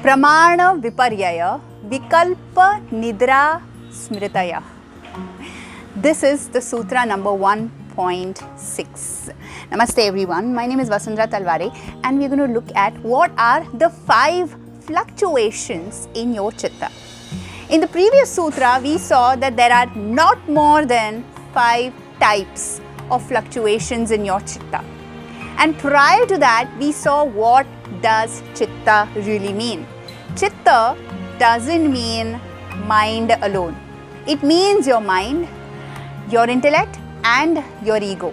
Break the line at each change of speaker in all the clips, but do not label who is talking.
Pramana Viparyaya Vikalpa Nidra Smritaya. This is the sutra number 1.6. Namaste everyone, my name is Vasundhara Talware and we are going to look at what are the 5 fluctuations in your chitta. In the previous sutra, we saw that there are not more than 5 types of fluctuations in your chitta. And prior to that, we saw what does chitta really mean. Chitta doesn't mean mind alone. It means your mind, your intellect and your ego.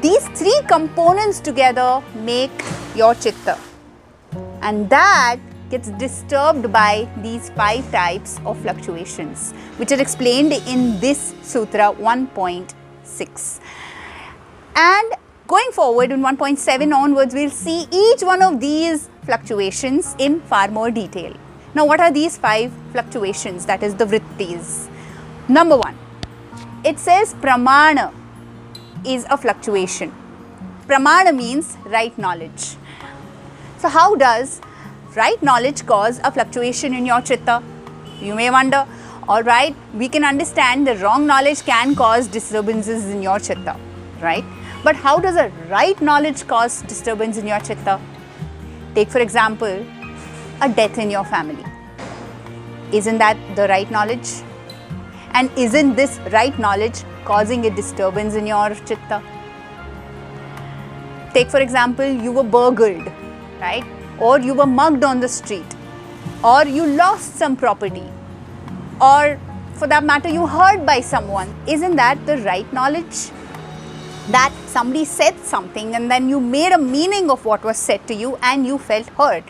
These 3 components together make your chitta. And that gets disturbed by these 5 types of fluctuations, which are explained in this sutra 1.6. And going forward in 1.7 onwards, we'll see each one of these fluctuations in far more detail. Now, what are these 5 fluctuations? That is the vrittis. Number 1, it says pramana is a fluctuation. Pramana means right knowledge. So, how does right knowledge cause a fluctuation in your chitta? You may wonder. Alright, we can understand the wrong knowledge can cause disturbances in your chitta, right? But how does a right knowledge cause disturbance in your chitta? Take for example, a death in your family. Isn't that the right knowledge? And isn't this right knowledge causing a disturbance in your chitta? Take for example, you were burgled, right? Or you were mugged on the street, or you lost some property, or for that matter, you hurt by someone. Isn't that the right knowledge? That somebody said something and then you made a meaning of what was said to you and you felt hurt.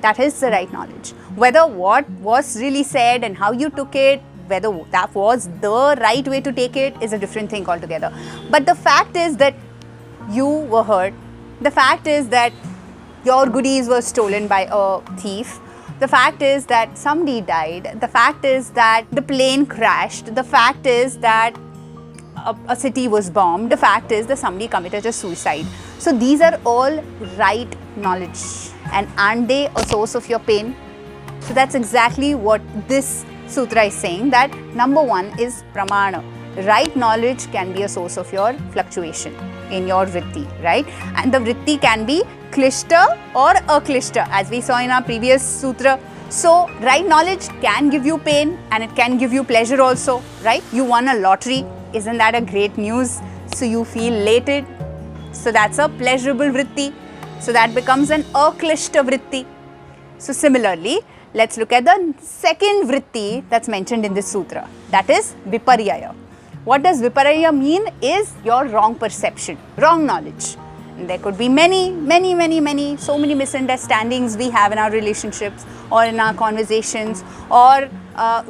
That is the right knowledge. Whether what was really said and how you took it, whether that was the right way to take it is a different thing altogether. But the fact is that you were hurt. The fact is that your goodies were stolen by a thief. The fact is that somebody died. The fact is that the plane crashed. The fact is that a city was bombed. The fact is that somebody committed a suicide. So these are all right knowledge. And aren't they a source of your pain? So that's exactly what this sutra is saying, that number 1 is pramana. Right knowledge can be a source of your fluctuation in your vritti, right? And the vritti can be klishta or aklishta, as we saw in our previous sutra. So right knowledge can give you pain and it can give you pleasure also, right? You won a lottery. Isn't that a great news? So you feel elated. So that's a pleasurable vritti. So that becomes an aklishta vritti. So similarly, let's look at the second vritti that's mentioned in this sutra. That is viparyaya. What does viparyaya mean is your wrong perception, wrong knowledge. And there could be so many misunderstandings we have in our relationships or in our conversations, or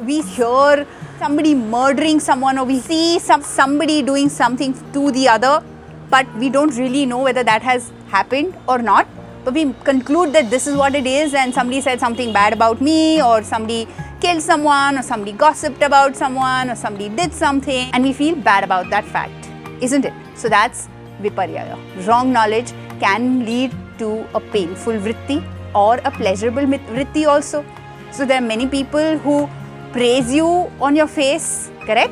we hear somebody murdering someone, or we see somebody doing something to the other, but we don't really know whether that has happened or not. But we conclude that this is what it is, and somebody said something bad about me, or somebody killed someone, or somebody gossiped about someone, or somebody did something, and we feel bad about that fact, isn't it? So that's viparyaya. Wrong knowledge can lead to a painful vritti or a pleasurable vritti also. So there are many people who praise you on your face, correct?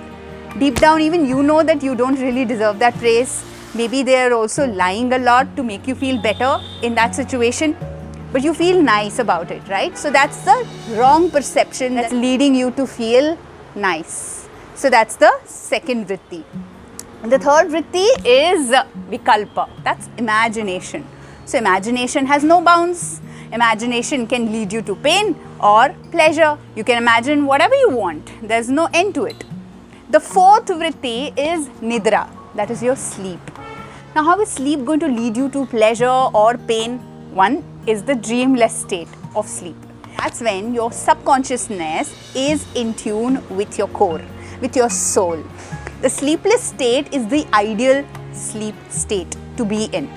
Deep down even you know that you don't really deserve that praise. Maybe they are also lying a lot to make you feel better in that situation, but you feel nice about it, right? So that's the wrong perception that's leading you to feel nice. So that's the second vritti. The third vritti is vikalpa. That's imagination. So imagination has no bounds. Imagination can lead you to pain or pleasure. You can imagine whatever you want. There's no end to it. The fourth vritti is nidra. That is your sleep. Now, how is sleep going to lead you to pleasure or pain? One is the dreamless state of sleep. That's when your subconsciousness is in tune with your core, with your soul. The sleepless state is the ideal sleep state to be in.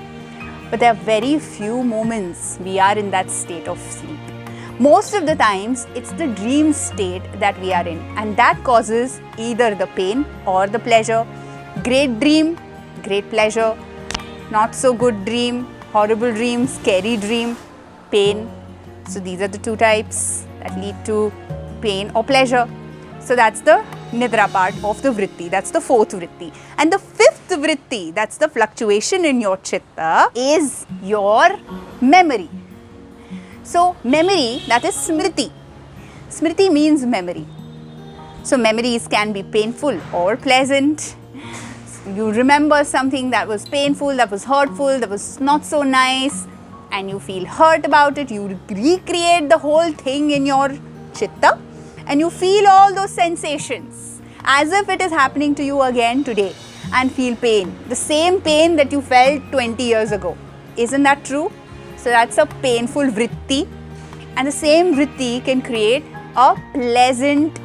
But there are very few moments we are in that state of sleep. Most of the times, it's the dream state that we are in, and that causes either the pain or the pleasure. Great dream, great pleasure. Not so good dream, horrible dream, scary dream, pain. So these are the two types that lead to pain or pleasure. So that's the Nidra part of the vritti. That's the fourth vritti. And the fifth vritti, that's the fluctuation in your chitta, is your memory. So memory, that is smriti. Smriti means memory. So memories can be painful or pleasant. You remember something that was painful, that was hurtful, that was not so nice, and you feel hurt about it. You recreate the whole thing in your chitta and you feel all those sensations as if it is happening to you again today, and feel pain. The same pain that you felt 20 years ago. Isn't that true? So that's a painful vritti, and the same vritti can create a pleasant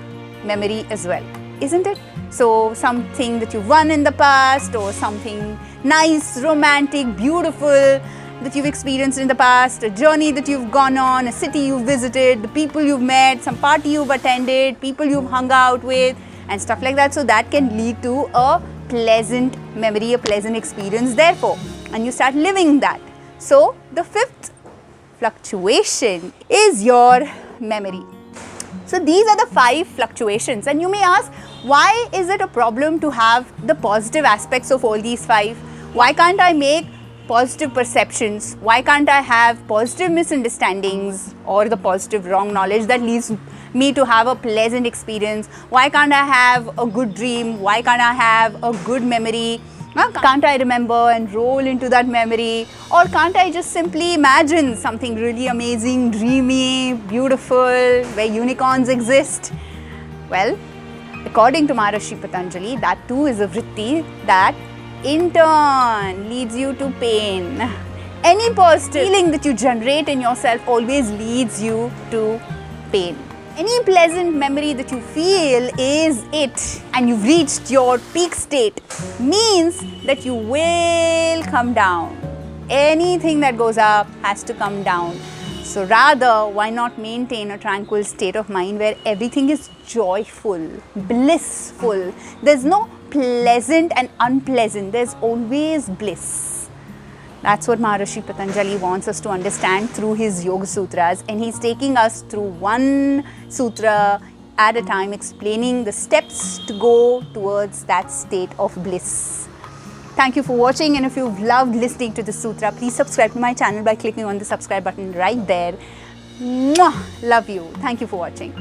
memory as well, isn't it? So something that you've won in the past, or something nice, romantic, beautiful that you've experienced in the past, a journey that you've gone on, a city you've visited, the people you've met, some party you've attended, people you've hung out with, and stuff like that. So that can lead to a pleasant memory, a pleasant experience therefore, and you start living that. So the fifth fluctuation is your memory. So these are the 5 fluctuations, and you may ask, why is it a problem to have the positive aspects of all these 5? Why can't I make positive perceptions? Why can't I have positive misunderstandings or the positive wrong knowledge that leads me to have a pleasant experience? Why can't I have a good dream? Why can't I have a good memory? Can't I remember and roll into that memory? Or can't I just simply imagine something really amazing, dreamy, beautiful, where unicorns exist? Well, according to Maharishi Patanjali, that too is a vritti that in turn leads you to pain. Any positive feeling that you generate in yourself always leads you to pain. Any pleasant memory that you feel is it, and you've reached your peak state, means that you will come down. Anything that goes up has to come down. So rather, why not maintain a tranquil state of mind where everything is joyful, blissful. There's no pleasant and unpleasant. There's always bliss. That's what Maharishi Patanjali wants us to understand through his Yoga Sutras, and he's taking us through one sutra at a time, explaining the steps to go towards that state of bliss. Thank you for watching, and if you've loved listening to the sutra, please subscribe to my channel by clicking on the subscribe button right there. Mwah! Love you. Thank you for watching.